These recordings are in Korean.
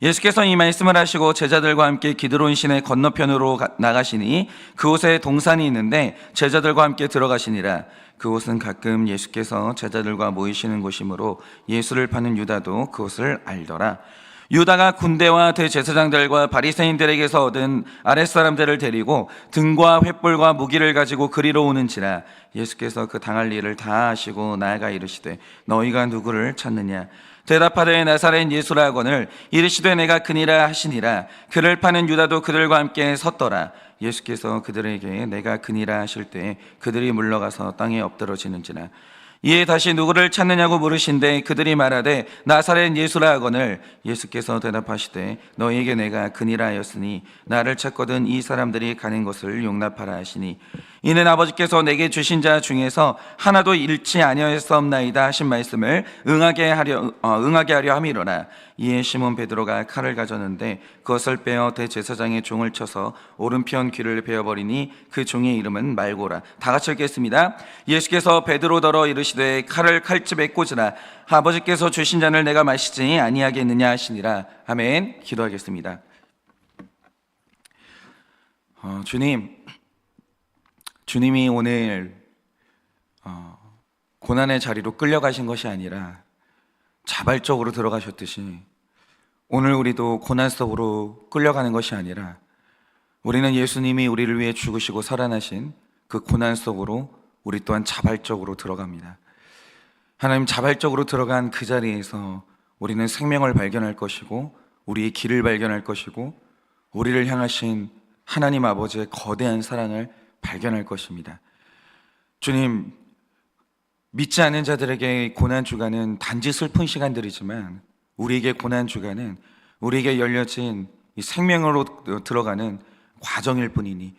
예수께서 이 말씀을 하시고 제자들과 함께 기드론 시내 건너편으로 나가시니 그곳에 동산이 있는데 제자들과 함께 들어가시니라. 그곳은 가끔 예수께서 제자들과 모이시는 곳이므로 예수를 파는 유다도 그곳을 알더라. 유다가 군대와 대제사장들과 바리새인들에게서 얻은 아랫사람들을 데리고 등과 횃불과 무기를 가지고 그리로 오는지라. 예수께서 그 당할 일을 다 아시고 나아가 이르시되 너희가 누구를 찾느냐? 대답하되 나사렛 예수라 하거늘 이르시되 내가 그니라 하시니라. 그를 파는 유다도 그들과 함께 섰더라. 예수께서 그들에게 내가 그니라 하실 때 그들이 물러가서 땅에 엎드러지는지라. 이에 다시 누구를 찾느냐고 물으신데 그들이 말하되 나사렛 예수라 하거늘 예수께서 대답하시되 너희에게 내가 그니라 하였으니 나를 찾거든 이 사람들이 가는 것을 용납하라 하시니 이는 아버지께서 내게 주신 자 중에서 하나도 잃지 아니하였사옵나이다 하신 말씀을 응하게 하려 함이로라. 이에 시몬 베드로가 칼을 가졌는데 그것을 빼어 대제사장의 종을 쳐서 오른편 귀를 베어버리니 그 종의 이름은 말고라. 다 같이 읽겠습니다. 예수께서 베드로더러 이르시되 칼을 칼집에 꽂으라. 아버지께서 주신 잔을 내가 마시지 아니하겠느냐 하시니라. 아멘. 기도하겠습니다. 주님이 오늘 고난의 자리로 끌려가신 것이 아니라 자발적으로 들어가셨듯이 오늘 우리도 고난 속으로 끌려가는 것이 아니라 우리는 예수님이 우리를 위해 죽으시고 살아나신 그 고난 속으로 우리 또한 자발적으로 들어갑니다. 하나님, 자발적으로 들어간 그 자리에서 우리는 생명을 발견할 것이고 우리의 길을 발견할 것이고 우리를 향하신 하나님 아버지의 거대한 사랑을 발견할 것입니다. 주님, 믿지 않는 자들에게 고난주간은 단지 슬픈 시간들이지만 우리에게 고난주간은 우리에게 열려진 이 생명으로 들어가는 과정일 뿐이니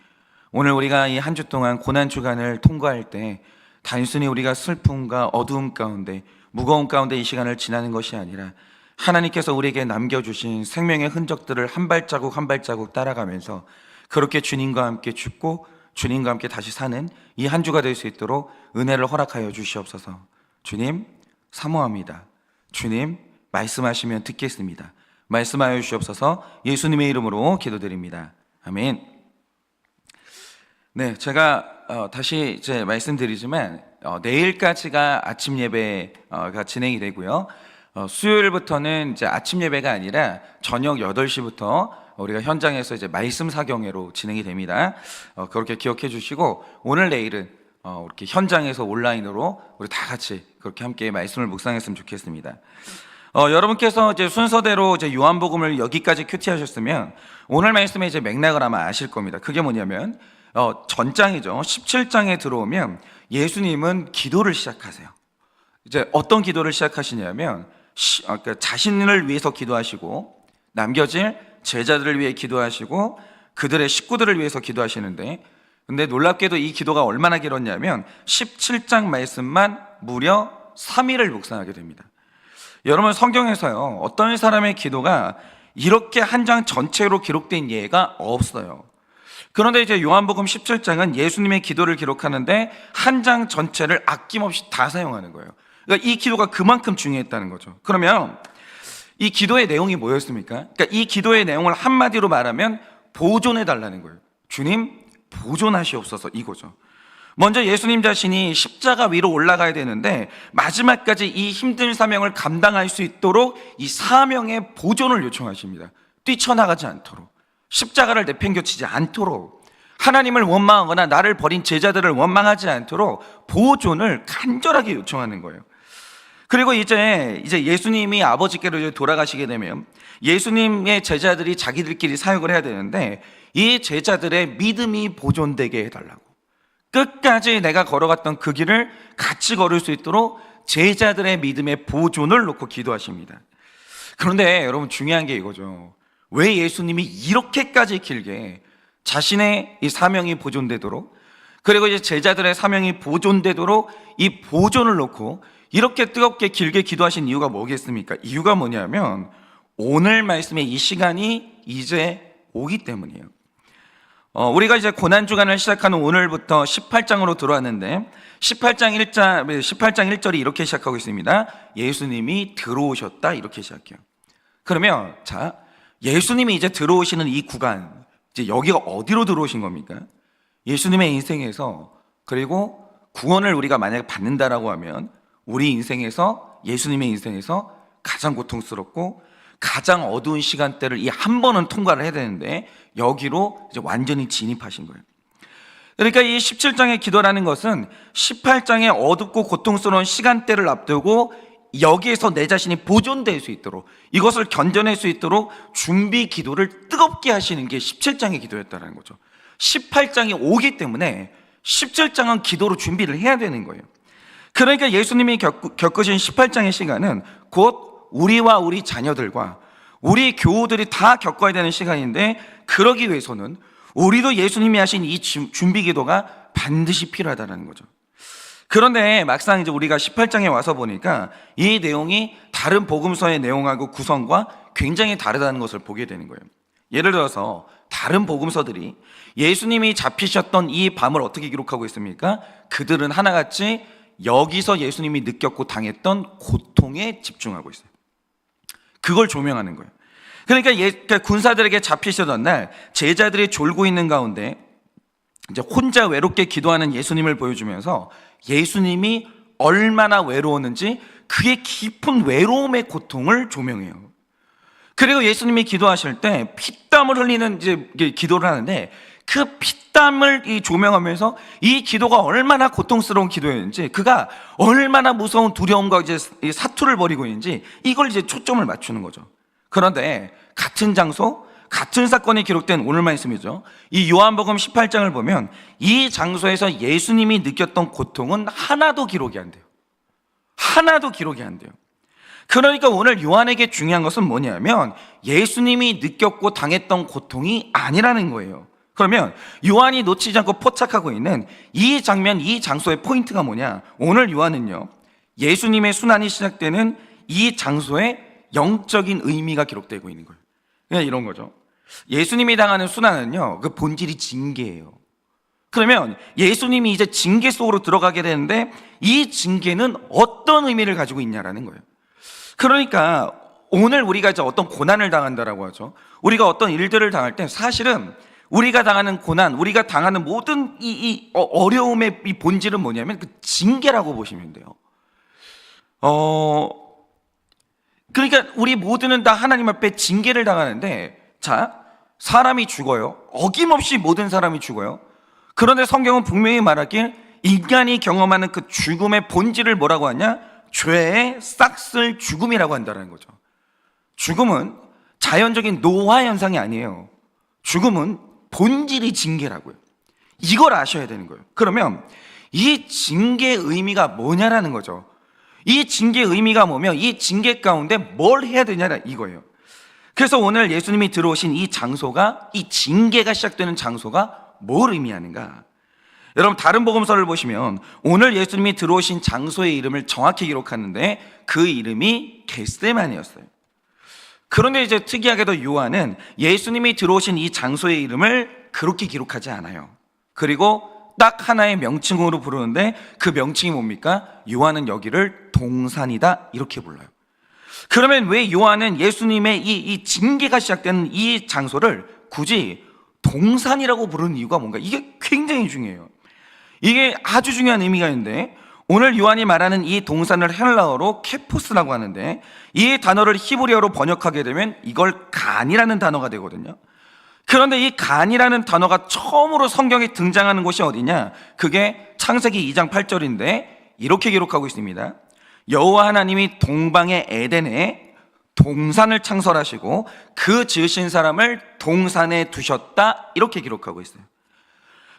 오늘 우리가 이 한 주 동안 고난주간을 통과할 때 단순히 우리가 슬픔과 어두움 가운데 무거운 가운데 이 시간을 지나는 것이 아니라 하나님께서 우리에게 남겨주신 생명의 흔적들을 한 발자국 한 발자국 따라가면서 그렇게 주님과 함께 죽고 주님과 함께 다시 사는 이 한 주가 될 수 있도록 은혜를 허락하여 주시옵소서. 주님, 사모합니다. 주님, 말씀하시면 듣겠습니다. 말씀하여 주시옵소서. 예수님의 이름으로 기도드립니다. 아멘. 네, 제가 다시 이제 말씀드리지만 내일까지가 아침 예배가 진행이 되고요. 수요일부터는 이제 아침 예배가 아니라 저녁 8시부터 우리가 현장에서 이제 말씀 사경회로 진행이 됩니다. 그렇게 기억해 주시고 오늘 내일은 이렇게 현장에서 온라인으로 우리 다 같이 그렇게 함께 말씀을 묵상했으면 좋겠습니다. 여러분께서 이제 순서대로 이제 요한복음을 여기까지 큐티하셨으면 오늘 말씀의 이제 맥락을 아마 아실 겁니다. 그게 뭐냐면 전장이죠. 17장에 들어오면 예수님은 기도를 시작하세요. 이제 어떤 기도를 시작하시냐면 그러니까 자신을 위해서 기도하시고 남겨질 제자들을 위해 기도하시고 그들의 식구들을 위해서 기도하시는데, 근데 놀랍게도 이 기도가 얼마나 길었냐면 17장 말씀만 무려 3일을 묵상하게 됩니다. 여러분, 성경에서요 어떤 사람의 기도가 이렇게 한 장 전체로 기록된 예가 없어요. 그런데 이제 요한복음 17장은 예수님의 기도를 기록하는데 한 장 전체를 아낌없이 다 사용하는 거예요. 그러니까 이 기도가 그만큼 중요했다는 거죠. 그러면 이 기도의 내용이 뭐였습니까? 그러니까 이 기도의 내용을 한마디로 말하면 보존해 달라는 거예요. 주님, 보존하시옵소서, 이거죠. 먼저 예수님 자신이 십자가 위로 올라가야 되는데 마지막까지 이 힘든 사명을 감당할 수 있도록 이 사명의 보존을 요청하십니다. 뛰쳐나가지 않도록, 십자가를 내팽겨치지 않도록, 하나님을 원망하거나 나를 버린 제자들을 원망하지 않도록 보존을 간절하게 요청하는 거예요. 그리고 이제 예수님이 아버지께로 돌아가시게 되면 예수님의 제자들이 자기들끼리 사역을 해야 되는데 이 제자들의 믿음이 보존되게 해달라고, 끝까지 내가 걸어갔던 그 길을 같이 걸을 수 있도록 제자들의 믿음의 보존을 놓고 기도하십니다. 그런데 여러분, 중요한 게 이거죠. 왜 예수님이 이렇게까지 길게 자신의 이 사명이 보존되도록, 그리고 이제 제자들의 사명이 보존되도록 이 보존을 놓고 이렇게 뜨겁게 길게 기도하신 이유가 뭐겠습니까? 이유가 뭐냐면 오늘 말씀의 이 시간이 이제 오기 때문이에요. 우리가 이제 고난주간을 시작하는 오늘부터 18장으로 들어왔는데 18장 1절이 이렇게 시작하고 있습니다. 예수님이 들어오셨다, 이렇게 시작해요. 그러면 자, 예수님이 이제 들어오시는 이 구간, 이제 여기가 어디로 들어오신 겁니까? 예수님의 인생에서, 그리고 구원을 우리가 만약에 받는다라고 하면 우리 인생에서, 예수님의 인생에서 가장 고통스럽고 가장 어두운 시간대를 이 한 번은 통과를 해야 되는데 여기로 이제 완전히 진입하신 거예요. 그러니까 이 17장의 기도라는 것은 18장의 어둡고 고통스러운 시간대를 앞두고 여기에서 내 자신이 보존될 수 있도록, 이것을 견뎌낼 수 있도록 준비 기도를 뜨겁게 하시는 게 17장의 기도였다는 거죠. 18장이 오기 때문에 17장은 기도로 준비를 해야 되는 거예요. 그러니까 예수님이 겪으신 18장의 시간은 곧 우리와 우리 자녀들과 우리 교우들이 다 겪어야 되는 시간인데, 그러기 위해서는 우리도 예수님이 하신 이 준비 기도가 반드시 필요하다는 거죠. 그런데 막상 이제 우리가 18장에 와서 보니까 이 내용이 다른 복음서의 내용하고 구성과 굉장히 다르다는 것을 보게 되는 거예요. 예를 들어서 다른 복음서들이 예수님이 잡히셨던 이 밤을 어떻게 기록하고 있습니까? 그들은 하나같이 여기서 예수님이 느꼈고 당했던 고통에 집중하고 있어요. 그걸 조명하는 거예요. 그러니까 군사들에게 잡히시던 날 제자들이 졸고 있는 가운데 이제 혼자 외롭게 기도하는 예수님을 보여주면서 예수님이 얼마나 외로웠는지 그의 깊은 외로움의 고통을 조명해요. 그리고 예수님이 기도하실 때 피땀을 흘리는 이제 기도를 하는데 그 피땀을 조명하면서 이 기도가 얼마나 고통스러운 기도였는지, 그가 얼마나 무서운 두려움과 이제 사투를 벌이고 있는지 이걸 이제 초점을 맞추는 거죠. 그런데 같은 장소, 같은 사건이 기록된 오늘 말씀이죠. 이 요한복음 18장을 보면 이 장소에서 예수님이 느꼈던 고통은 하나도 기록이 안 돼요. 하나도 기록이 안 돼요. 그러니까 오늘 요한에게 중요한 것은 뭐냐면 예수님이 느꼈고 당했던 고통이 아니라는 거예요. 그러면 요한이 놓치지 않고 포착하고 있는 이 장면, 이 장소의 포인트가 뭐냐? 오늘 요한은요, 예수님의 순환이 시작되는 이 장소에 영적인 의미가 기록되고 있는 거예요. 그냥 이런 거죠. 예수님이 당하는 순환은요, 그 본질이 징계예요. 그러면 예수님이 이제 징계 속으로 들어가게 되는데 이 징계는 어떤 의미를 가지고 있냐라는 거예요. 그러니까 오늘 우리가 이제 어떤 고난을 당한다라고 하죠. 우리가 어떤 일들을 당할 때 사실은 우리가 당하는 고난, 우리가 당하는 모든 이 어려움의 이 본질은 뭐냐면 그 징계라고 보시면 돼요. 그러니까 우리 모두는 다 하나님 앞에 징계를 당하는데, 자, 사람이 죽어요. 어김없이 모든 사람이 죽어요. 그런데 성경은 분명히 말하길 인간이 경험하는 그 죽음의 본질을 뭐라고 하냐? 죄의 싹쓸 죽음이라고 한다는 거죠. 죽음은 자연적인 노화 현상이 아니에요. 죽음은 본질이 징계라고요. 이걸 아셔야 되는 거예요. 그러면 이 징계의 의미가 뭐냐라는 거죠. 이 징계의 의미가 뭐며 이 징계 가운데 뭘 해야 되냐 이거예요. 그래서 오늘 예수님이 들어오신 이 장소가, 이 징계가 시작되는 장소가 뭘 의미하는가? 여러분 다른 복음서를 보시면 오늘 예수님이 들어오신 장소의 이름을 정확히 기록하는데 그 이름이 겟세마네였어요. 그런데 이제 특이하게도 요한은 예수님이 들어오신 이 장소의 이름을 그렇게 기록하지 않아요. 그리고 딱 하나의 명칭으로 부르는데 그 명칭이 뭡니까? 요한은 여기를 동산이다 이렇게 불러요. 그러면 왜 요한은 예수님의 이 징계가 시작되는 이 장소를 굳이 동산이라고 부르는 이유가 뭔가? 이게 굉장히 중요해요. 이게 아주 중요한 의미가 있는데 오늘 요한이 말하는 이 동산을 헬라어로 케포스라고 하는데 이 단어를 히브리어로 번역하게 되면 이걸 간이라는 단어가 되거든요. 그런데 이 간이라는 단어가 처음으로 성경에 등장하는 곳이 어디냐? 그게 창세기 2장 8절인데 이렇게 기록하고 있습니다. 여호와 하나님이 동방의 에덴에 동산을 창설하시고 그 지으신 사람을 동산에 두셨다 이렇게 기록하고 있어요.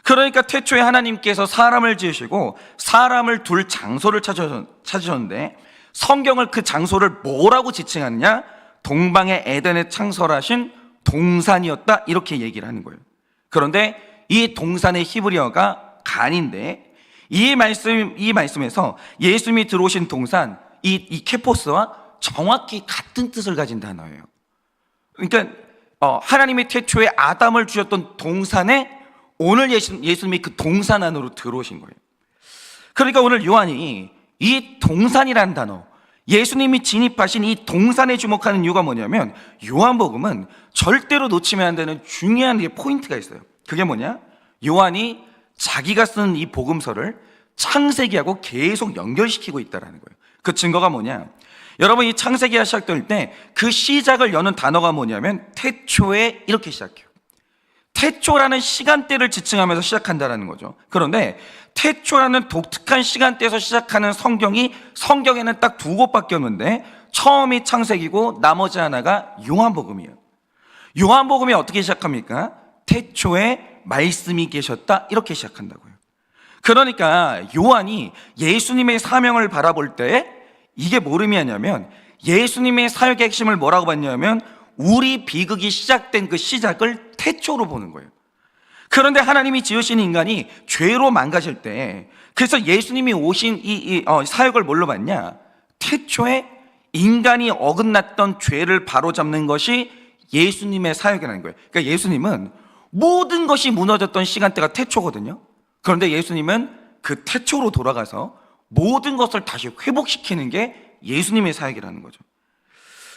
그러니까 태초에 하나님께서 사람을 지으시고 사람을 둘 장소를 찾으셨는데 성경을 그 장소를 뭐라고 지칭하느냐? 동방의 에덴에 창설하신 동산이었다 이렇게 얘기를 하는 거예요. 그런데 이 동산의 히브리어가 간인데 이 말씀에서 예수님이 들어오신 동산, 이 케포스와 정확히 같은 뜻을 가진 단어예요. 그러니까 하나님이 태초에 아담을 주셨던 동산에 오늘 예수님이 그 동산 안으로 들어오신 거예요. 그러니까 오늘 요한이 이 동산이라는 단어, 예수님이 진입하신 이 동산에 주목하는 이유가 뭐냐면, 요한복음은 절대로 놓치면 안 되는 중요한 포인트가 있어요. 그게 뭐냐? 요한이 자기가 쓴 이 복음서를 창세기하고 계속 연결시키고 있다는 거예요. 그 증거가 뭐냐? 여러분, 이 창세기가 시작될 때 그 시작을 여는 단어가 뭐냐면 태초에, 이렇게 시작해요. 태초라는 시간대를 지칭하면서 시작한다는 거죠. 그런데 태초라는 독특한 시간대에서 시작하는 성경에는 딱 두 곳밖에 없는데, 처음이 창세기고 나머지 하나가 요한복음이에요. 요한복음이 어떻게 시작합니까? 태초에 말씀이 계셨다, 이렇게 시작한다고요. 그러니까 요한이 예수님의 사명을 바라볼 때 이게 뭘 의미하냐면, 예수님의 사역의 핵심을 뭐라고 봤냐면 우리 비극이 시작된 그 시작을 태초로 보는 거예요. 그런데 하나님이 지으신 인간이 죄로 망가질 때, 그래서 예수님이 오신 이 사역을 뭘로 봤냐? 태초에 인간이 어긋났던 죄를 바로잡는 것이 예수님의 사역이라는 거예요. 그러니까 예수님은 모든 것이 무너졌던 시간대가 태초거든요. 그런데 예수님은 그 태초로 돌아가서 모든 것을 다시 회복시키는 게 예수님의 사역이라는 거죠.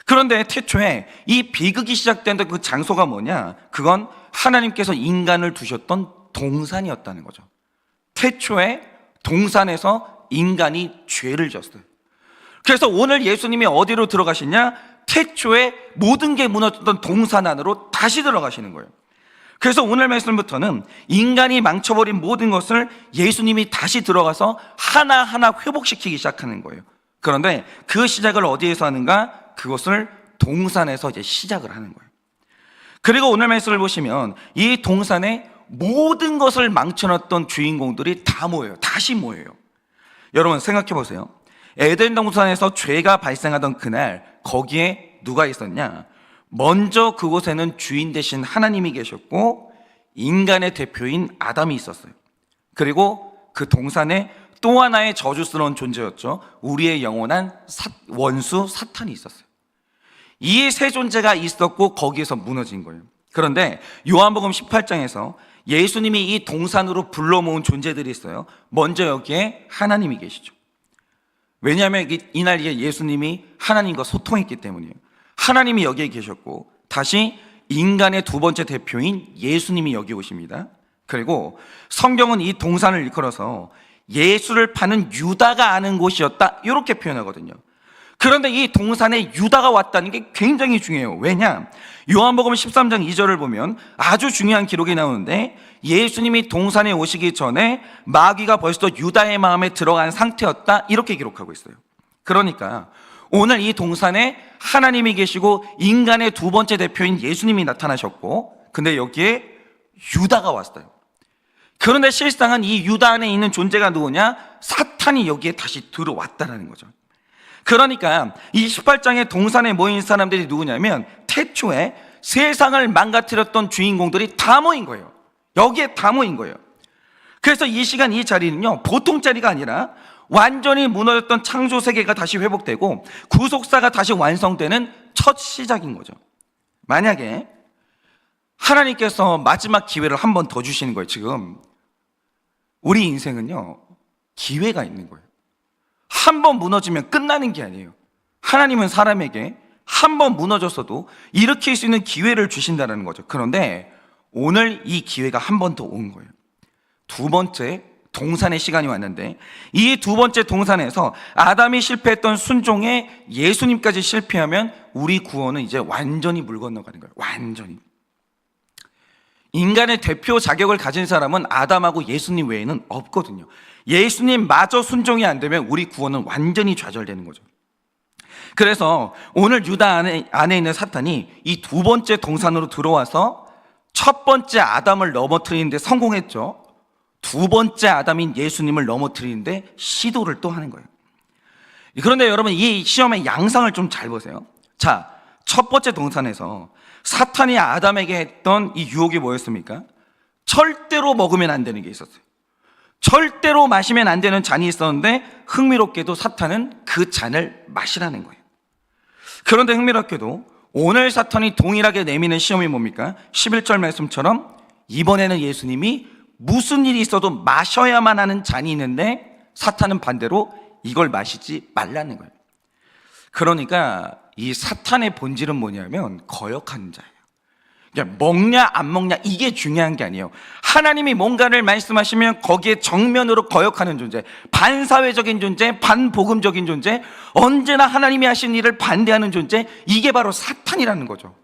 그런데 태초에 이 비극이 시작된 그 장소가 뭐냐? 그건 하나님께서 인간을 두셨던 동산이었다는 거죠. 태초에 동산에서 인간이 죄를 졌어요. 그래서 오늘 예수님이 어디로 들어가시냐? 태초에 모든 게 무너졌던 동산 안으로 다시 들어가시는 거예요. 그래서 오늘 말씀부터는 인간이 망쳐버린 모든 것을 예수님이 다시 들어가서 하나하나 회복시키기 시작하는 거예요. 그런데 그 시작을 어디에서 하는가? 그것을 동산에서 이제 시작을 하는 거예요. 그리고 오늘 말씀을 보시면 이 동산에 모든 것을 망쳐놨던 주인공들이 다 모여요. 다시 모여요. 여러분 생각해 보세요. 에덴 동산에서 죄가 발생하던 그날 거기에 누가 있었냐? 먼저 그곳에는 주인 되신 하나님이 계셨고 인간의 대표인 아담이 있었어요. 그리고 그 동산에 또 하나의 저주스러운 존재였죠. 우리의 영원한 원수 사탄이 있었어요. 이 세 존재가 있었고 거기에서 무너진 거예요. 그런데 요한복음 18장에서 예수님이 이 동산으로 불러 모은 존재들이 있어요. 먼저 여기에 하나님이 계시죠. 왜냐하면 이날 예수님이 하나님과 소통했기 때문이에요. 하나님이 여기에 계셨고 다시 인간의 두 번째 대표인 예수님이 여기 오십니다. 그리고 성경은 이 동산을 일컬어서 예수를 파는 유다가 아는 곳이었다, 이렇게 표현하거든요. 그런데 이 동산에 유다가 왔다는 게 굉장히 중요해요. 왜냐? 요한복음 13장 2절을 보면 아주 중요한 기록이 나오는데, 예수님이 동산에 오시기 전에 마귀가 벌써 유다의 마음에 들어간 상태였다, 이렇게 기록하고 있어요. 그러니까 오늘 이 동산에 하나님이 계시고 인간의 두 번째 대표인 예수님이 나타나셨고, 근데 여기에 유다가 왔어요. 그런데 실상은 이 유다 안에 있는 존재가 누구냐? 사탄이 여기에 다시 들어왔다는 거죠. 그러니까 이 18장의 동산에 모인 사람들이 누구냐면 태초에 세상을 망가뜨렸던 주인공들이 다 모인 거예요. 여기에 다 모인 거예요. 그래서 이 시간 이 자리는요, 보통 자리가 아니라 완전히 무너졌던 창조 세계가 다시 회복되고 구속사가 다시 완성되는 첫 시작인 거죠. 만약에 하나님께서 마지막 기회를 한 번 더 주시는 거예요. 지금 우리 인생은요, 기회가 있는 거예요. 한 번 무너지면 끝나는 게 아니에요. 하나님은 사람에게 한 번 무너졌어도 일으킬 수 있는 기회를 주신다는 거죠. 그런데 오늘 이 기회가 한 번 더 온 거예요. 두 번째 동산의 시간이 왔는데, 이 두 번째 동산에서 아담이 실패했던 순종에 예수님까지 실패하면 우리 구원은 이제 완전히 물 건너가는 거예요. 완전히. 인간의 대표 자격을 가진 사람은 아담하고 예수님 외에는 없거든요. 예수님마저 순종이 안 되면 우리 구원은 완전히 좌절되는 거죠. 그래서 오늘 유다 안에 있는 사탄이 이 두 번째 동산으로 들어와서 첫 번째 아담을 넘어뜨리는데 성공했죠. 두 번째 아담인 예수님을 넘어뜨리는데 시도를 또 하는 거예요. 그런데 여러분, 이 시험의 양상을 좀 잘 보세요. 자, 첫 번째 동산에서 사탄이 아담에게 했던 이 유혹이 뭐였습니까? 절대로 먹으면 안 되는 게 있었어요. 절대로 마시면 안 되는 잔이 있었는데 흥미롭게도 사탄은 그 잔을 마시라는 거예요. 그런데 흥미롭게도 오늘 사탄이 동일하게 내미는 시험이 뭡니까? 11절 말씀처럼 이번에는 예수님이 무슨 일이 있어도 마셔야만 하는 잔이 있는데 사탄은 반대로 이걸 마시지 말라는 거예요. 그러니까 이 사탄의 본질은 뭐냐면 거역하는 자예요. 그러니까 먹냐 안 먹냐 이게 중요한 게 아니에요. 하나님이 뭔가를 말씀하시면 거기에 정면으로 거역하는 존재, 반사회적인 존재, 반복음적인 존재, 언제나 하나님이 하신 일을 반대하는 존재, 이게 바로 사탄이라는 거죠.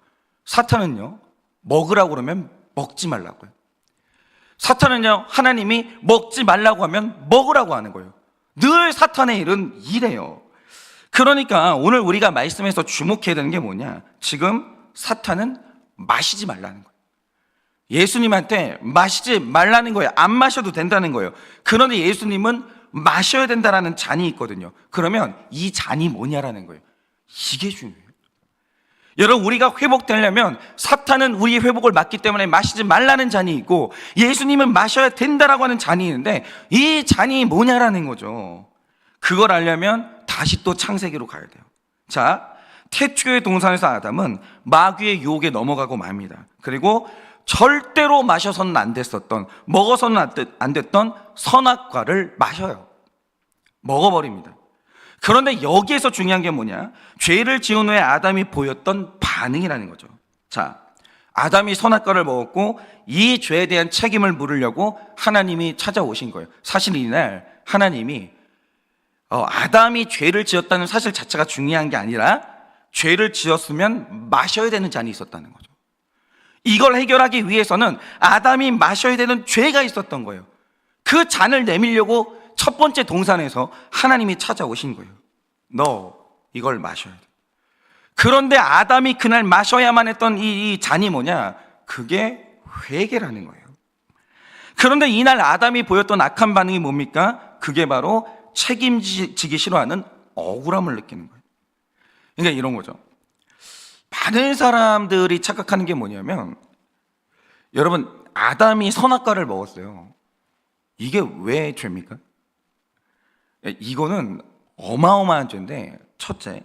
사탄은요, 먹으라고 그러면 먹지 말라고요. 사탄은요, 하나님이 먹지 말라고 하면 먹으라고 하는 거예요. 늘 사탄의 일은 이래요. 그러니까 오늘 우리가 말씀에서 주목해야 되는 게 뭐냐, 지금 사탄은 마시지 말라는 거예요. 예수님한테 마시지 말라는 거예요. 안 마셔도 된다는 거예요. 그런데 예수님은 마셔야 된다라는 잔이 있거든요. 그러면 이 잔이 뭐냐라는 거예요. 이게 중요해요. 여러분, 우리가 회복되려면 사탄은 우리의 회복을 막기 때문에 마시지 말라는 잔이 있고, 예수님은 마셔야 된다라고 하는 잔이 있는데, 이 잔이 뭐냐라는 거죠. 그걸 알려면 다시 또 창세기로 가야 돼요. 자, 태초의 동산에서 아담은 마귀의 유혹에 넘어가고 맙니다. 그리고 절대로 마셔서는 안 됐었던, 먹어서는 안 됐던 선악과를 마셔요. 먹어버립니다. 그런데 여기에서 중요한 게 뭐냐, 죄를 지은 후에 아담이 보였던 반응이라는 거죠. 자, 아담이 선악과를 먹었고 이 죄에 대한 책임을 물으려고 하나님이 찾아오신 거예요. 사실 이날 하나님이 아담이 죄를 지었다는 사실 자체가 중요한 게 아니라 죄를 지었으면 마셔야 되는 잔이 있었다는 거죠. 이걸 해결하기 위해서는 아담이 마셔야 되는 죄가 있었던 거예요. 그 잔을 내밀려고 첫 번째 동산에서 하나님이 찾아오신 거예요. 너 이걸 마셔야 돼. 그런데 아담이 그날 마셔야만 했던 이 잔이 뭐냐, 그게 회개라는 거예요. 그런데 이날 아담이 보였던 악한 반응이 뭡니까? 그게 바로 책임지기 싫어하는 억울함을 느끼는 거예요. 그러니까 이런 거죠. 많은 사람들이 착각하는 게 뭐냐면, 여러분, 아담이 선악과를 먹었어요. 이게 왜 죄입니까? 이거는 어마어마한 죄인데, 첫째,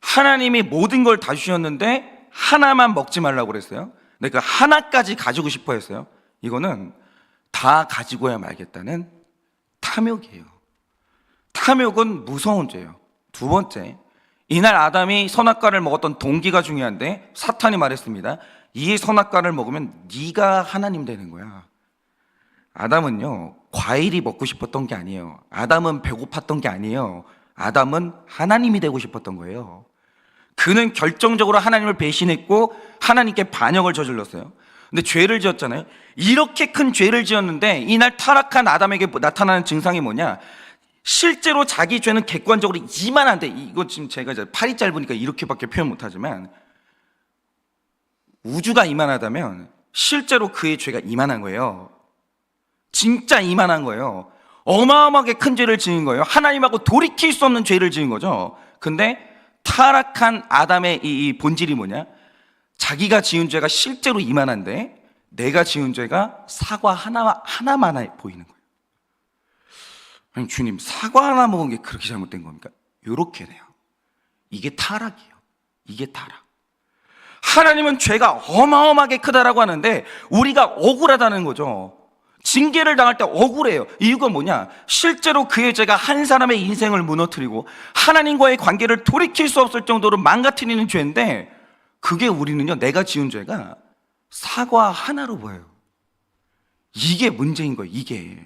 하나님이 모든 걸 다 주셨는데 하나만 먹지 말라고 그랬어요. 근데 그 하나까지 가지고 싶어 했어요. 이거는 다 가지고야 말겠다는 탐욕이에요. 탐욕은 무서운 죄예요. 두 번째, 이날 아담이 선악과를 먹었던 동기가 중요한데, 사탄이 말했습니다. 이 선악과를 먹으면 네가 하나님 되는 거야. 아담은요, 과일이 먹고 싶었던 게 아니에요. 아담은 배고팠던 게 아니에요. 아담은 하나님이 되고 싶었던 거예요. 그는 결정적으로 하나님을 배신했고 하나님께 반역을 저질렀어요. 근데 죄를 지었잖아요. 이렇게 큰 죄를 지었는데 이날 타락한 아담에게 나타나는 증상이 뭐냐, 실제로 자기 죄는 객관적으로 이만한데, 이거 지금 제가 이제 팔이 짧으니까 이렇게밖에 표현 못하지만, 우주가 이만하다면 실제로 그의 죄가 이만한 거예요. 진짜 이만한 거예요. 어마어마하게 큰 죄를 지은 거예요. 하나님하고 돌이킬 수 없는 죄를 지은 거죠. 근데 타락한 아담의 이 본질이 뭐냐, 자기가 지은 죄가 실제로 이만한데 내가 지은 죄가 사과 하나만 보이는 거예요. 아니, 주님, 사과 하나 먹은 게 그렇게 잘못된 겁니까? 이렇게 돼요. 이게 타락이에요. 이게 타락. 하나님은 죄가 어마어마하게 크다라고 하는데 우리가 억울하다는 거죠. 징계를 당할 때 억울해요. 이유가 뭐냐, 실제로 그의 죄가 한 사람의 인생을 무너뜨리고 하나님과의 관계를 돌이킬 수 없을 정도로 망가뜨리는 죄인데, 그게 우리는요, 내가 지은 죄가 사과 하나로 보여요. 이게 문제인 거예요. 이게.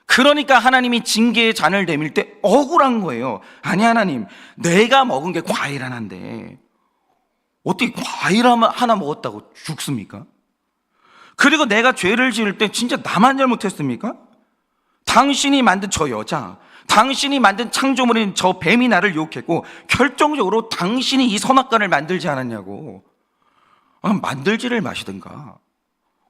그러니까 하나님이 징계의 잔을 내밀 때 억울한 거예요. 아니, 하나님, 내가 먹은 게 과일 하나인데 어떻게 과일 하나 먹었다고 죽습니까? 그리고 내가 죄를 지을 때 진짜 나만 잘못했습니까? 당신이 만든 저 여자, 당신이 만든 창조물인 저 뱀이 나를 유혹했고 결정적으로 당신이 이 선악과를 만들지 않았냐고. 만들지를 마시든가.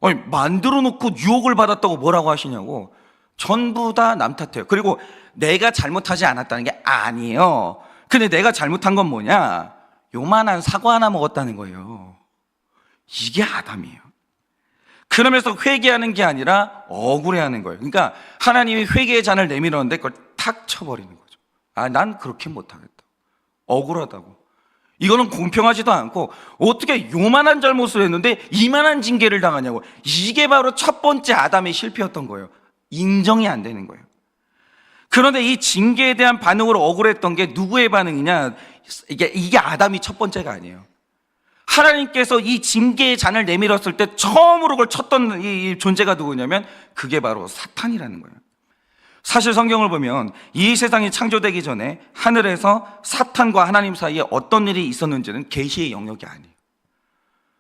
아니, 만들어 놓고 유혹을 받았다고 뭐라고 하시냐고. 전부 다 남 탓해요. 그리고 내가 잘못하지 않았다는 게 아니에요. 근데 내가 잘못한 건 뭐냐, 요만한 사과 하나 먹었다는 거예요. 이게 아담이에요. 그러면서 회개하는 게 아니라 억울해하는 거예요. 그러니까 하나님이 회개의 잔을 내밀었는데 그걸 탁 쳐버리는 거죠. 난 그렇게 못하겠다. 억울하다고. 이거는 공평하지도 않고 어떻게 요만한 잘못을 했는데 이만한 징계를 당하냐고. 이게 바로 첫 번째 아담의 실패였던 거예요. 인정이 안 되는 거예요. 그런데 이 징계에 대한 반응으로 억울했던 게 누구의 반응이냐, 이게 아담이 첫 번째가 아니에요. 하나님께서 이 징계의 잔을 내밀었을 때 처음으로 그걸 쳤던 이 존재가 누구냐면 그게 바로 사탄이라는 거예요. 사실 성경을 보면 이 세상이 창조되기 전에 하늘에서 사탄과 하나님 사이에 어떤 일이 있었는지는 계시의 영역이 아니에요.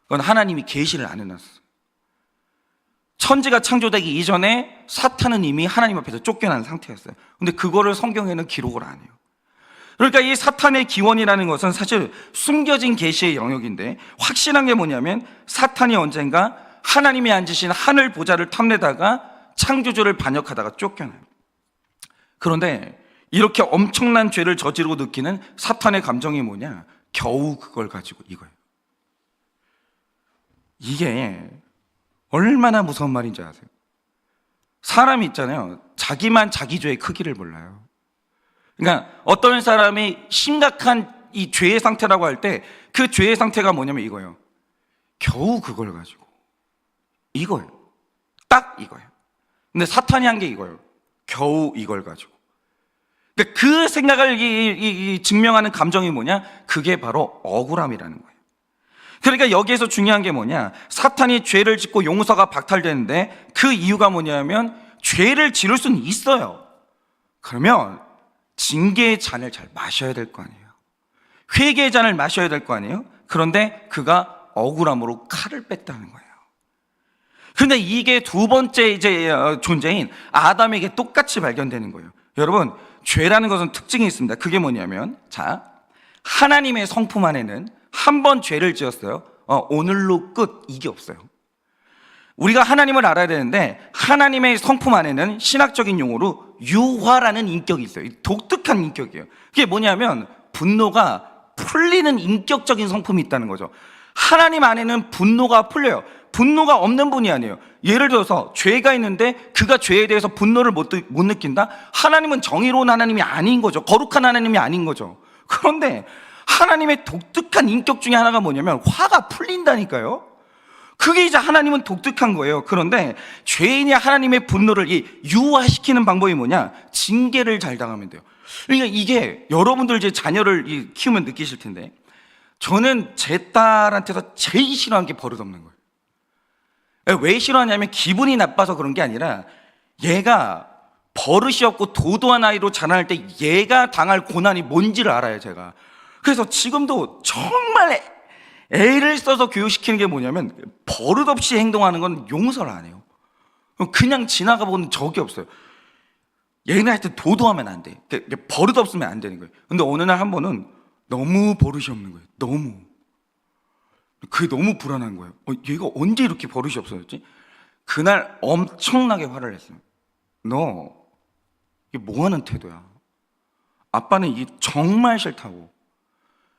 그건 하나님이 계시를 안 해놨어요. 천지가 창조되기 이전에 사탄은 이미 하나님 앞에서 쫓겨난 상태였어요. 근데 그거를 성경에는 기록을 안 해요. 그러니까 이 사탄의 기원이라는 것은 사실 숨겨진 계시의 영역인데, 확실한 게 뭐냐면 사탄이 언젠가 하나님이 앉으신 하늘 보좌를 탐내다가 창조주를 반역하다가 쫓겨나요. 그런데 이렇게 엄청난 죄를 저지르고 느끼는 사탄의 감정이 뭐냐? 겨우 그걸 가지고 이거예요. 이게 얼마나 무서운 말인지 아세요? 사람이 있잖아요, 자기만 자기 죄의 크기를 몰라요. 그러니까 어떤 사람이 심각한 이 죄의 상태라고 할 때 그 죄의 상태가 뭐냐면 이거예요. 겨우 그걸 가지고 이거예요. 딱 이거예요. 근데 사탄이 한 게 이거예요. 겨우 이걸 가지고. 그러니까 그 생각을 증명하는 감정이 뭐냐? 그게 바로 억울함이라는 거예요. 그러니까 여기에서 중요한 게 뭐냐? 사탄이 죄를 짓고 용서가 박탈되는데 그 이유가 뭐냐면 죄를 지을 수는 있어요. 그러면 징계의 잔을 잘 마셔야 될 거 아니에요. 회개의 잔을 마셔야 될 거 아니에요. 그런데 그가 억울함으로 칼을 뺐다는 거예요. 그런데 이게 두 번째 존재인 아담에게 똑같이 발견되는 거예요. 여러분, 죄라는 것은 특징이 있습니다. 그게 뭐냐면, 자, 하나님의 성품 안에는 한 번 죄를 지었어요. 오늘로 끝, 이게 없어요. 우리가 하나님을 알아야 되는데 하나님의 성품 안에는 신학적인 용어로 유화라는 인격이 있어요. 독특한 인격이에요. 그게 뭐냐면 분노가 풀리는 인격적인 성품이 있다는 거죠. 하나님 안에는 분노가 풀려요. 분노가 없는 분이 아니에요. 예를 들어서 죄가 있는데 그가 죄에 대해서 분노를 못 느낀다? 하나님은 정의로운 하나님이 아닌 거죠. 거룩한 하나님이 아닌 거죠. 그런데 하나님의 독특한 인격 중에 하나가 뭐냐면 화가 풀린다니까요. 그게 이제 하나님은 독특한 거예요. 그런데 죄인이 하나님의 분노를 유화시키는 방법이 뭐냐? 징계를 잘 당하면 돼요. 그러니까 이게 여러분들 이제 자녀를 키우면 느끼실 텐데, 저는 제 딸한테서 제일 싫어하는 게 버릇없는 거예요. 왜 싫어하냐면 기분이 나빠서 그런 게 아니라 얘가 버릇이 없고 도도한 아이로 자라날 때 얘가 당할 고난이 뭔지를 알아요, 제가. 그래서 지금도 정말 애를 써서 교육시키는 게 뭐냐면 버릇없이 행동하는 건 용서를 안 해요. 그냥 지나가 보는 적이 없어요. 얘네한테 도도하면 안 돼. 버릇없으면 안 되는 거예요. 근데 어느 날 한 번은 너무 버릇이 없는 거예요. 너무. 그게 너무 불안한 거예요. 얘가 언제 이렇게 버릇이 없어졌지? 그날 엄청나게 화를 냈어요. 너 이게 뭐 하는 태도야? 아빠는 이게 정말 싫다고.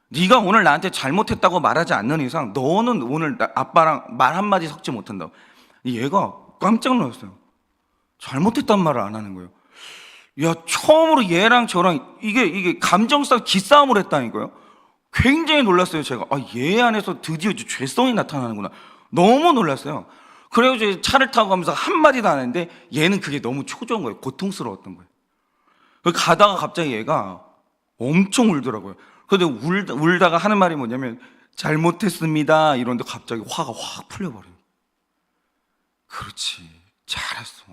네가 오늘 나한테 잘못했다고 말하지 않는 이상 너는 오늘 아빠랑 말 한마디 섞지 못한다고. 얘가 깜짝 놀랐어요. 잘못했단 말을 안 하는 거예요. 야, 처음으로 얘랑 저랑 이게 감정싸움, 기싸움을 했다니까요. 굉장히 놀랐어요, 제가. 얘 안에서 드디어 죄성이 나타나는구나. 너무 놀랐어요. 그래가지고 이제 차를 타고 가면서 한마디도 안 했는데 얘는 그게 너무 초조한 거예요. 고통스러웠던 거예요. 가다가 갑자기 얘가 엄청 울더라고요. 근데 울다가 하는 말이 뭐냐면 잘못했습니다 이러는데 갑자기 화가 확 풀려버려요. 그렇지, 잘했어.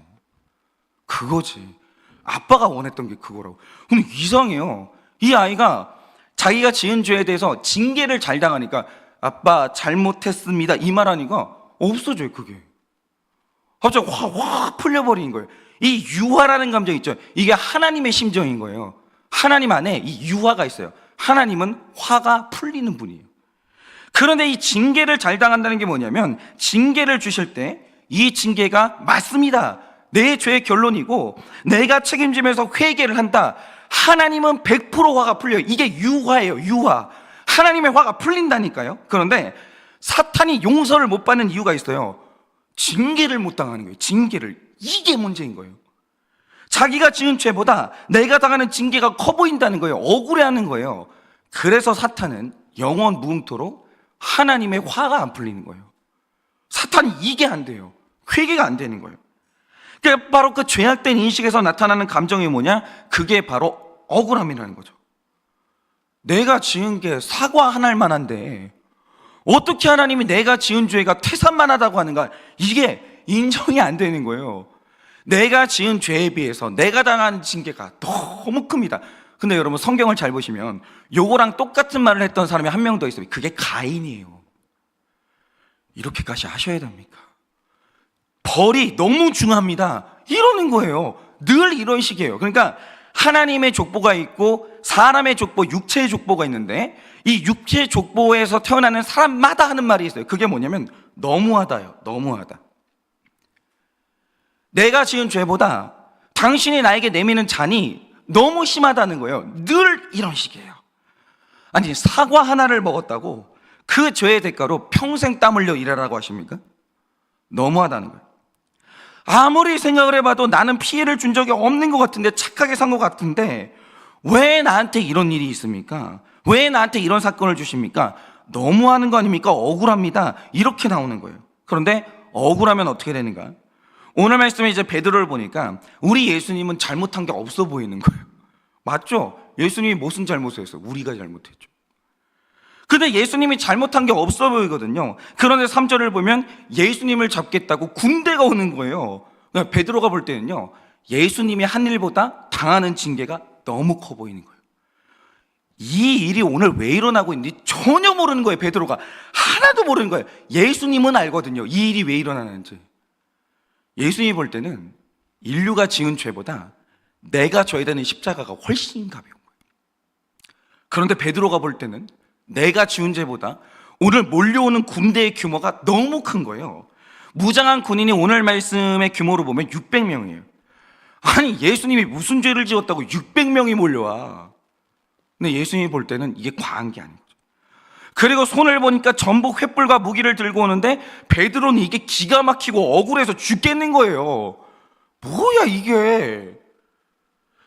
그거지. 아빠가 원했던 게 그거라고. 근데 이상해요. 이 아이가 자기가 지은 죄에 대해서 징계를 잘 당하니까 아빠 잘못했습니다 이 말하니까 없어져요. 그게 갑자기 확 풀려버리는 거예요. 이 유화라는 감정 있죠. 이게 하나님의 심정인 거예요. 하나님 안에 이 유화가 있어요. 하나님은 화가 풀리는 분이에요. 그런데 이 징계를 잘 당한다는 게 뭐냐면 징계를 주실 때 이 징계가 맞습니다, 내 죄의 결론이고 내가 책임지면서 회개를 한다. 하나님은 100% 화가 풀려요. 이게 유화예요. 유화. 하나님의 화가 풀린다니까요. 그런데 사탄이 용서를 못 받는 이유가 있어요. 징계를 못 당하는 거예요. 징계를. 이게 문제인 거예요. 자기가 지은 죄보다 내가 당하는 징계가 커 보인다는 거예요. 억울해하는 거예요. 그래서 사탄은 영원 무궁토록 하나님의 화가 안 풀리는 거예요. 사탄이 이게 안 돼요. 회개가 안 되는 거예요. 그러니까 바로 그 죄악된 인식에서 나타나는 감정이 뭐냐? 그게 바로 억울함이라는 거죠. 내가 지은 게 사과 한 알만 한데 어떻게 하나님이 내가 지은 죄가 태산만 하다고 하는가? 이게 인정이 안 되는 거예요. 내가 지은 죄에 비해서 내가 당한 징계가 너무 큽니다. 근데 여러분 성경을 잘 보시면 요거랑 똑같은 말을 했던 사람이 한 명 더 있어요. 그게 가인이에요. 이렇게까지 하셔야 됩니까? 벌이 너무 중요합니다. 이러는 거예요. 늘 이런 식이에요. 그러니까 하나님의 족보가 있고 사람의 족보, 육체의 족보가 있는데 이 육체의 족보에서 태어나는 사람마다 하는 말이 있어요. 그게 뭐냐면 너무하다요. 너무하다. 내가 지은 죄보다 당신이 나에게 내미는 잔이 너무 심하다는 거예요. 늘 이런 식이에요. 아니, 사과 하나를 먹었다고 그 죄의 대가로 평생 땀 흘려 일하라고 하십니까? 너무하다는 거예요. 아무리 생각을 해봐도 나는 피해를 준 적이 없는 것 같은데, 착하게 산 것 같은데 왜 나한테 이런 일이 있습니까? 왜 나한테 이런 사건을 주십니까? 너무하는 거 아닙니까? 억울합니다. 이렇게 나오는 거예요. 그런데 억울하면 어떻게 되는가? 오늘 말씀에 이제 베드로를 보니까 우리 예수님은 잘못한 게 없어 보이는 거예요. 맞죠? 예수님이 무슨 잘못을 했어요? 우리가 잘못했죠. 근데 예수님이 잘못한 게 없어 보이거든요. 그런데 3절을 보면 예수님을 잡겠다고 군대가 오는 거예요. 그러니까 베드로가 볼 때는요, 예수님이 한 일보다 당하는 징계가 너무 커 보이는 거예요. 이 일이 오늘 왜 일어나고 있는지 전혀 모르는 거예요. 베드로가 하나도 모르는 거예요. 예수님은 알거든요, 이 일이 왜 일어나는지. 예수님이 볼 때는 인류가 지은 죄보다 내가 져야 되는 십자가가 훨씬 가벼운 거예요. 그런데 베드로가 볼 때는 내가 지은 죄보다 오늘 몰려오는 군대의 규모가 너무 큰 거예요. 무장한 군인이 오늘 말씀의 규모로 보면 600명이에요. 아니, 예수님이 무슨 죄를 지었다고 600명이 몰려와. 근데 예수님이 볼 때는 이게 과한 게 아닌 거죠. 그리고 손을 보니까 전복 횃불과 무기를 들고 오는데 베드로는 이게 기가 막히고 억울해서 죽겠는 거예요. 뭐야 이게.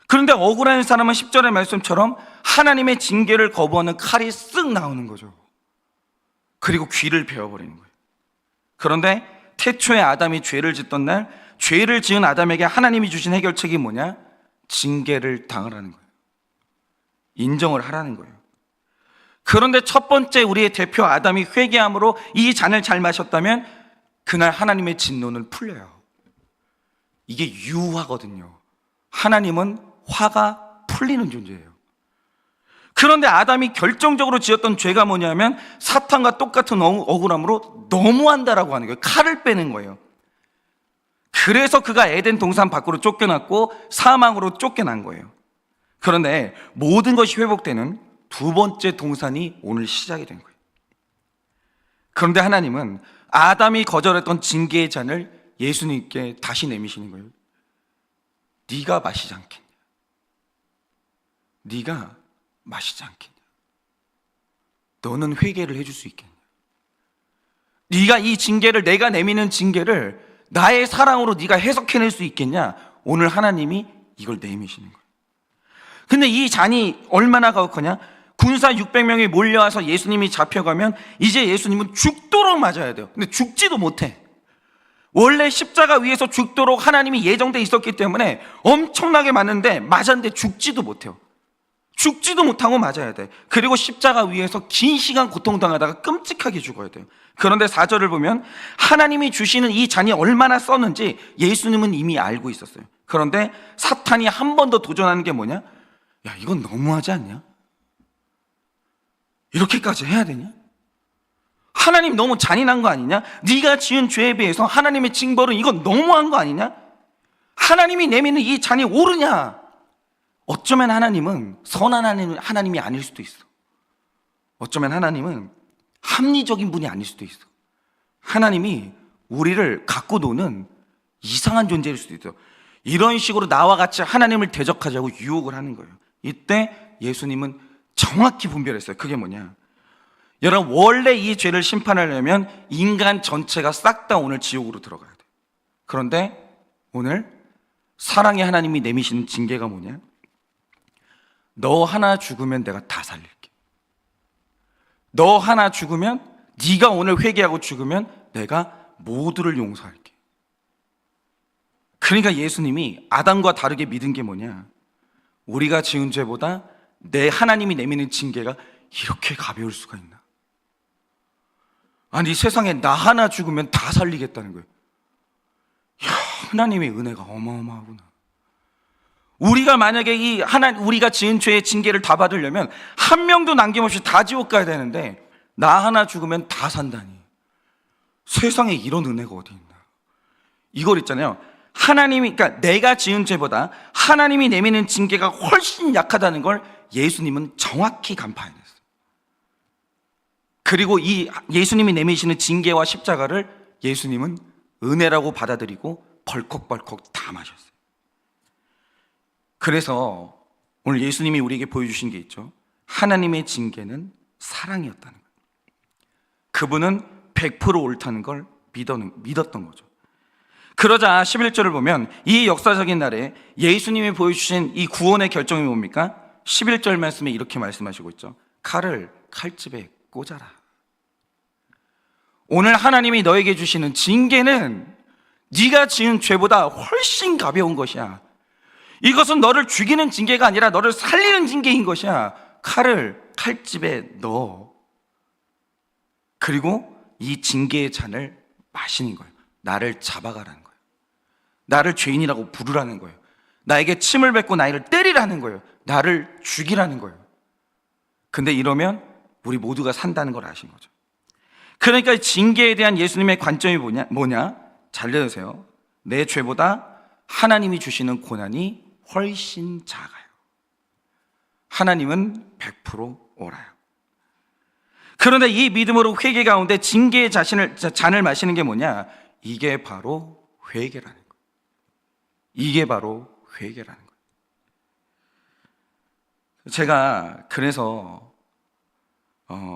그런데 억울한 사람은 10절의 말씀처럼 하나님의 징계를 거부하는 칼이 쓱 나오는 거죠. 그리고 귀를 베어버리는 거예요. 그런데 태초에 아담이 죄를 짓던 날, 죄를 지은 아담에게 하나님이 주신 해결책이 뭐냐? 징계를 당하라는 거예요. 인정을 하라는 거예요. 그런데 첫 번째 우리의 대표 아담이 회개함으로 이 잔을 잘 마셨다면 그날 하나님의 진노는 풀려요. 이게 유화거든요. 하나님은 화가 풀리는 존재예요. 그런데 아담이 결정적으로 지었던 죄가 뭐냐면 사탄과 똑같은 억울함으로 너무한다라고 하는 거예요. 칼을 빼는 거예요. 그래서 그가 에덴 동산 밖으로 쫓겨났고 사망으로 쫓겨난 거예요. 그런데 모든 것이 회복되는 두 번째 동산이 오늘 시작이 된 거예요. 그런데 하나님은 아담이 거절했던 징계의 잔을 예수님께 다시 내미시는 거예요. 네가 마시지 않겠냐? 네가 마시지 않겠냐? 너는 회개를 해줄 수 있겠냐? 네가 이 징계를, 내가 내미는 징계를 나의 사랑으로 네가 해석해낼 수 있겠냐? 오늘 하나님이 이걸 내미시는 거예요. 근데 이 잔이 얼마나 가혹하냐? 군사 600명이 몰려와서 예수님이 잡혀가면 이제 예수님은 죽도록 맞아야 돼요. 근데 죽지도 못해. 원래 십자가 위에서 죽도록 하나님이 예정돼 있었기 때문에 엄청나게 맞는데 맞았는데 죽지도 못해요. 죽지도 못하고 맞아야 돼. 그리고 십자가 위에서 긴 시간 고통당하다가 끔찍하게 죽어야 돼요. 그런데 4절을 보면 하나님이 주시는 이 잔이 얼마나 썼는지 예수님은 이미 알고 있었어요. 그런데 사탄이 한 번 더 도전하는 게 뭐냐? 야, 이건 너무하지 않냐? 이렇게까지 해야 되냐? 하나님 너무 잔인한 거 아니냐? 네가 지은 죄에 비해서 하나님의 징벌은 이건 너무한 거 아니냐? 하나님이 내미는 이 잔이 옳으냐? 어쩌면 하나님은 선한 하나님이 아닐 수도 있어. 어쩌면 하나님은 합리적인 분이 아닐 수도 있어. 하나님이 우리를 갖고 노는 이상한 존재일 수도 있어. 이런 식으로 나와 같이 하나님을 대적하자고 유혹을 하는 거예요. 이때 예수님은 정확히 분별했어요. 그게 뭐냐? 여러분, 원래 이 죄를 심판하려면 인간 전체가 싹 다 오늘 지옥으로 들어가야 돼요. 그런데 오늘 사랑의 하나님이 내미시는 징계가 뭐냐? 너 하나 죽으면 내가 다 살릴게. 너 하나 죽으면, 네가 오늘 회개하고 죽으면 내가 모두를 용서할게. 그러니까 예수님이 아담과 다르게 믿은 게 뭐냐? 우리가 지은 죄보다 내 하나님이 내미는 징계가 이렇게 가벼울 수가 있나? 아니, 세상에 나 하나 죽으면 다 살리겠다는 거예요. 이야, 하나님의 은혜가 어마어마하구나. 우리가 만약에 우리가 지은 죄의 징계를 다 받으려면 한 명도 남김없이 다 지옥 가야 되는데, 나 하나 죽으면 다 산다니. 세상에 이런 은혜가 어디 있나? 이걸 있잖아요. 그러니까 내가 지은 죄보다 하나님이 내미는 징계가 훨씬 약하다는 걸 예수님은 정확히 간파해냈어요. 그리고 이 예수님이 내미시는 징계와 십자가를 예수님은 은혜라고 받아들이고 벌컥벌컥 다 마셨어요. 그래서 오늘 예수님이 우리에게 보여주신 게 있죠. 하나님의 징계는 사랑이었다는 거예요. 그분은 100% 옳다는 걸 믿었던 거죠. 그러자 11절을 보면 이 역사적인 날에 예수님이 보여주신 이 구원의 결정이 뭡니까? 11절 말씀에 이렇게 말씀하시고 있죠. 칼을 칼집에 꽂아라. 오늘 하나님이 너에게 주시는 징계는 네가 지은 죄보다 훨씬 가벼운 것이야. 이것은 너를 죽이는 징계가 아니라 너를 살리는 징계인 것이야. 칼을 칼집에 넣어. 그리고 이 징계의 잔을 마시는 거예요. 나를 잡아가라는 거예요. 나를 죄인이라고 부르라는 거예요. 나에게 침을 뱉고 나를 때리라는 거예요. 나를 죽이라는 거예요. 근데 이러면 우리 모두가 산다는 걸 아신 거죠. 그러니까 징계에 대한 예수님의 관점이 뭐냐? 잘 들으세요. 내 죄보다 하나님이 주시는 고난이 훨씬 작아요. 하나님은 100% 옳아요. 그런데 이 믿음으로 회개 가운데 징계의 잔을 마시는 게 뭐냐? 이게 바로 회개라는 거예요. 이게 바로 회개라는 거예요. 제가 그래서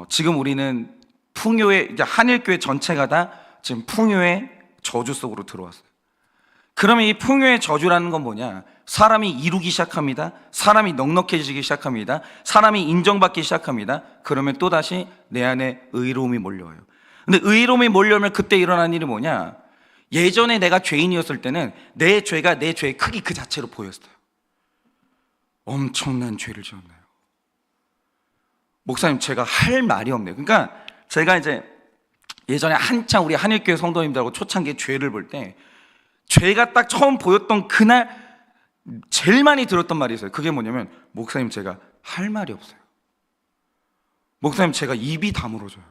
지금 우리는 이제 한일교회 전체가 다 지금 풍요의 저주 속으로 들어왔어요. 그러면 이 풍요의 저주라는 건 뭐냐? 사람이 이루기 시작합니다. 사람이 넉넉해지기 시작합니다. 사람이 인정받기 시작합니다. 그러면 또다시 내 안에 의로움이 몰려와요. 근데 의로움이 몰려오면 그때 일어나는 일이 뭐냐? 예전에 내가 죄인이었을 때는 내 죄가 내 죄의 크기 그 자체로 보였어요. 엄청난 죄를 지었나요? 목사님, 제가 할 말이 없네요. 그러니까 제가 이제 예전에 한창 우리 한일교회 성도님들하고 초창기에 죄를 볼 때 죄가 딱 처음 보였던 그날 제일 많이 들었던 말이 있어요. 그게 뭐냐면, 목사님, 제가 할 말이 없어요. 목사님, 제가 입이 다물어져요.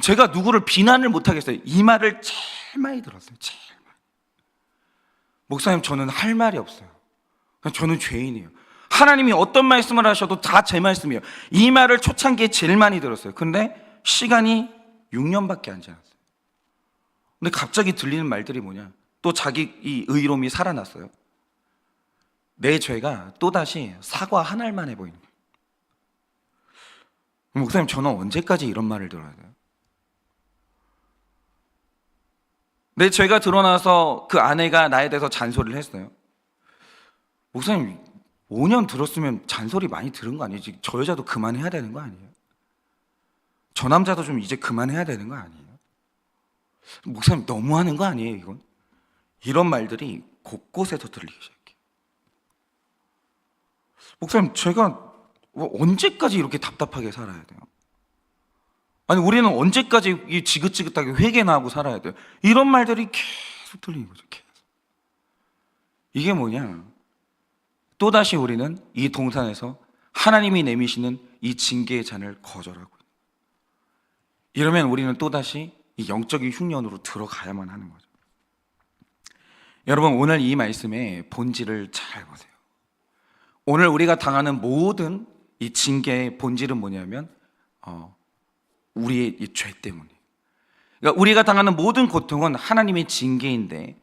제가 누구를 비난을 못 하겠어요. 이 말을 제일 많이 들었어요. 제일 많이. 목사님, 저는 할 말이 없어요. 저는 죄인이에요. 하나님이 어떤 말씀을 하셔도 다 제 말씀이에요. 이 말을 초창기에 제일 많이 들었어요. 근데 시간이 6년밖에 안 지났어요. 근데 갑자기 들리는 말들이 뭐냐? 또 자기 이 의로움이 살아났어요. 내 죄가 또다시 사과 한 알 만해 보이는 거예요. 목사님, 저는 언제까지 이런 말을 들어야 돼요? 내 죄가 드러나서 그 아내가 나에 대해서 잔소리를 했어요. 목사님, 5년 들었으면 잔소리 많이 들은 거 아니에요? 저 여자도 그만해야 되는 거 아니에요? 저 남자도 좀 이제 그만해야 되는 거 아니에요? 목사님, 너무하는 거 아니에요, 이건? 이런 말들이 곳곳에서 들리기 시작해요. 목사님, 제가 언제까지 이렇게 답답하게 살아야 돼요? 아니, 우리는 언제까지 이 지긋지긋하게 회개나 하고 살아야 돼요? 이런 말들이 계속 들리는 거죠. 계속. 이게 뭐냐? 또다시 우리는 이 동산에서 하나님이 내미시는 이 징계의 잔을 거절하고, 이러면 우리는 또다시 이 영적인 흉년으로 들어가야만 하는 거죠. 여러분, 오늘 이 말씀의 본질을 잘 보세요. 오늘 우리가 당하는 모든 이 징계의 본질은 뭐냐면 우리의 이 죄 때문이에요. 그러니까 우리가 당하는 모든 고통은 하나님의 징계인데,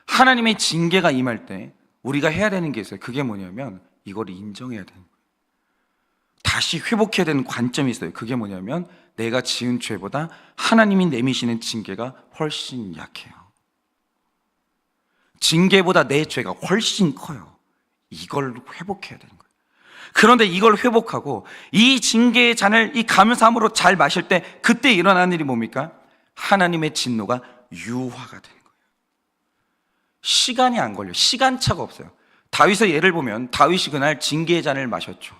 하나님의 징계가 임할 때 우리가 해야 되는 게 있어요. 그게 뭐냐면 이걸 인정해야 되는 거예요. 다시 회복해야 되는 관점이 있어요. 그게 뭐냐면 내가 지은 죄보다 하나님이 내미시는 징계가 훨씬 약해요. 징계보다 내 죄가 훨씬 커요. 이걸 회복해야 되는 거예요. 그런데 이걸 회복하고 이 징계의 잔을 이 감사함으로 잘 마실 때 그때 일어나는 일이 뭡니까? 하나님의 진노가 유화가 되는 거예요. 시간이 안 걸려요. 시간차가 없어요. 다윗의 예를 보면 다윗이 그날 징계의 잔을 마셨죠.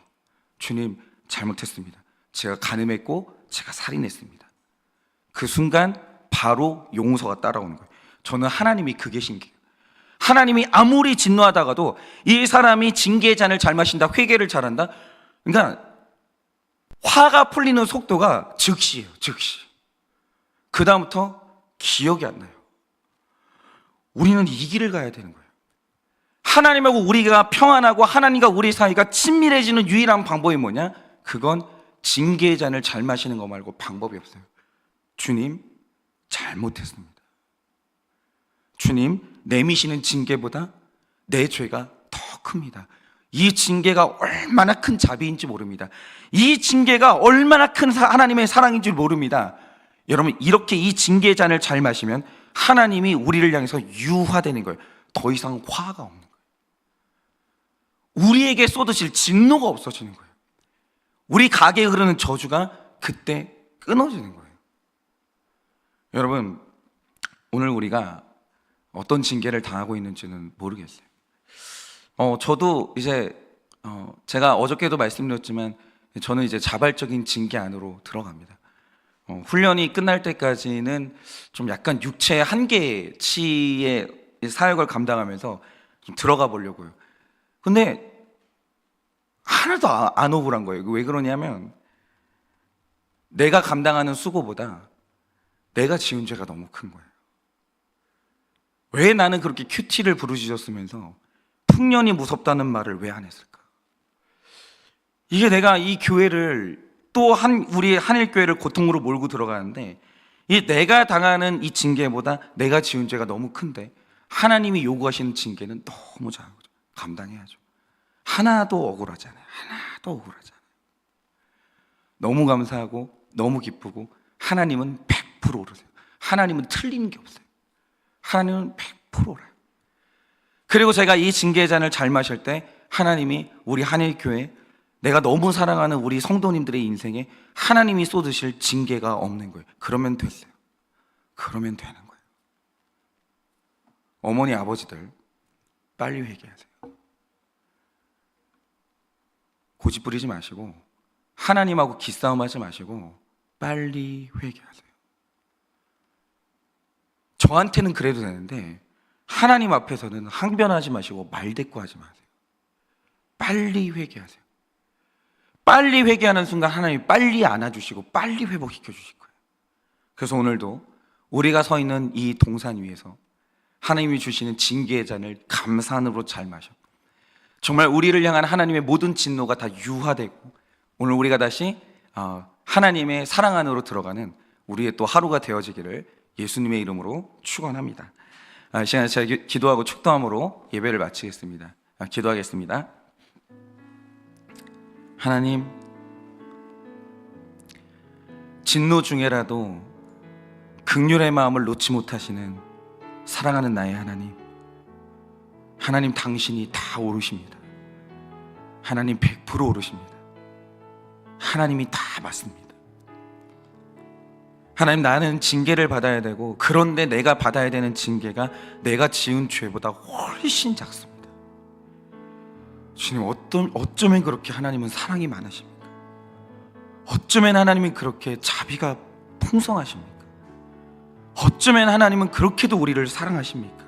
주님, 잘못했습니다. 제가 간음했고 제가 살인했습니다. 그 순간 바로 용서가 따라오는 거예요. 저는 하나님이 그게 신기해요. 하나님이 아무리 진노하다가도 이 사람이 징계의 잔을 잘 마신다, 회개를 잘한다, 그러니까 화가 풀리는 속도가 즉시예요. 즉시. 그 다음부터 기억이 안 나요. 우리는 이 길을 가야 되는 거예요. 하나님하고 우리가 평안하고 하나님과 우리 사이가 친밀해지는 유일한 방법이 뭐냐? 그건 징계의 잔을 잘 마시는 거 말고 방법이 없어요. 주님, 잘못했습니다. 주님, 내미시는 징계보다 내 죄가 더 큽니다. 이 징계가 얼마나 큰 자비인지 모릅니다. 이 징계가 얼마나 큰 하나님의 사랑인지 모릅니다. 여러분, 이렇게 이 징계의 잔을 잘 마시면 하나님이 우리를 향해서 유화되는 거예요. 더 이상 화가 없는 거예요. 우리에게 쏟으실 진노가 없어지는 거예요. 우리 가게에 흐르는 저주가 그때 끊어지는 거예요. 여러분, 오늘 우리가 어떤 징계를 당하고 있는지는 모르겠어요. 저도 이제 제가 어저께도 말씀드렸지만 저는 이제 자발적인 징계 안으로 들어갑니다. 훈련이 끝날 때까지는 좀 약간 육체의 한계치의 사역을 감당하면서 좀 들어가 보려고요. 근데 하나도 안 억울한 거예요. 왜 그러냐면 내가 감당하는 수고보다 내가 지은 죄가 너무 큰 거예요. 왜 나는 그렇게 큐티를 부르짖었으면서 풍년이 무섭다는 말을 왜 안 했을까? 이게 내가 이 교회를 또 우리 한일교회를 고통으로 몰고 들어가는데 이 내가 당하는 이 징계보다 내가 지은 죄가 너무 큰데 하나님이 요구하시는 징계는 너무 작은 거죠. 감당해야죠. 하나도 억울하잖아요. 하나도 억울하잖아요. 너무 감사하고 너무 기쁘고 하나님은 100% 오르세요. 하나님은 틀린 게 없어요. 하나님은 100% 오라요. 그리고 제가 이 징계의 잔을 잘 마실 때 하나님이 우리 한일교회, 내가 너무 사랑하는 우리 성도님들의 인생에 하나님이 쏟으실 징계가 없는 거예요. 그러면 됐어요. 그러면 되는 거예요. 어머니, 아버지들 빨리 회개하세요. 고집 부리지 마시고 하나님하고 기싸움하지 마시고 빨리 회개하세요. 저한테는 그래도 되는데 하나님 앞에서는 항변하지 마시고 말대꾸하지 마세요. 빨리 회개하세요. 빨리 회개하는 순간 하나님이 빨리 안아주시고 빨리 회복시켜 주실 거예요. 그래서 오늘도 우리가 서 있는 이 동산 위에서 하나님이 주시는 징계의 잔을 감사함으로 잘 마셔. 정말 우리를 향한 하나님의 모든 진노가 다 유화되고 오늘 우리가 다시 하나님의 사랑 안으로 들어가는 우리의 또 하루가 되어지기를 예수님의 이름으로 축원합니다. 이 시간에 제가 기도하고 축도함으로 예배를 마치겠습니다. 기도하겠습니다. 하나님, 진노 중에라도 긍휼의 마음을 놓지 못하시는 사랑하는 나의 하나님, 하나님 당신이 다 오르십니다. 하나님 100% 오르십니다. 하나님이 다 맞습니다. 하나님, 나는 징계를 받아야 되고 그런데 내가 받아야 되는 징계가 내가 지은 죄보다 훨씬 작습니다. 주님, 어쩌면 그렇게 하나님은 사랑이 많으십니까? 어쩌면 하나님은 그렇게 자비가 풍성하십니까? 어쩌면 하나님은 그렇게도 우리를 사랑하십니까?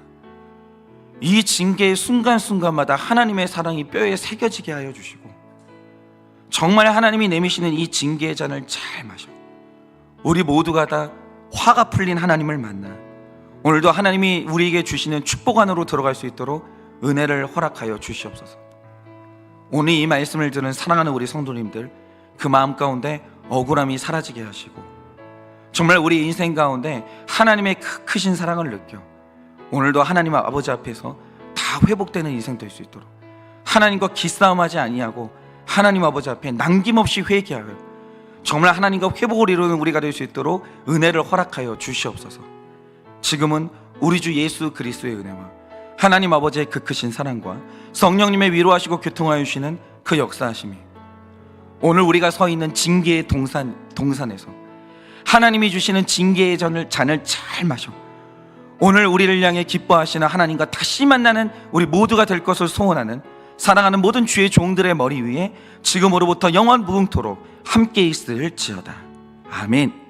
이 징계의 순간순간마다 하나님의 사랑이 뼈에 새겨지게 하여 주시고 정말 하나님이 내미시는 이 징계의 잔을 잘 마셔 우리 모두가 다 화가 풀린 하나님을 만나 오늘도 하나님이 우리에게 주시는 축복 안으로 들어갈 수 있도록 은혜를 허락하여 주시옵소서. 오늘 이 말씀을 듣는 사랑하는 우리 성도님들, 그 마음 가운데 억울함이 사라지게 하시고 정말 우리 인생 가운데 하나님의 크신 사랑을 느껴 오늘도 하나님 아버지 앞에서 다 회복되는 인생 될 수 있도록 하나님과 기싸움하지 아니하고 하나님 아버지 앞에 남김없이 회개하여 정말 하나님과 회복을 이루는 우리가 될 수 있도록 은혜를 허락하여 주시옵소서. 지금은 우리 주 예수 그리스도의 은혜와 하나님 아버지의 그 크신 사랑과 성령님의 위로하시고 교통하여 주시는 그 역사하심이 오늘 우리가 서 있는 징계의 동산에서 하나님이 주시는 징계의 잔을 잘 마셔 오늘 우리를 향해 기뻐하시는 하나님과 다시 만나는 우리 모두가 될 것을 소원하는 사랑하는 모든 주의 종들의 머리 위에 지금으로부터 영원 무궁토록 함께 있을지어다. 아멘.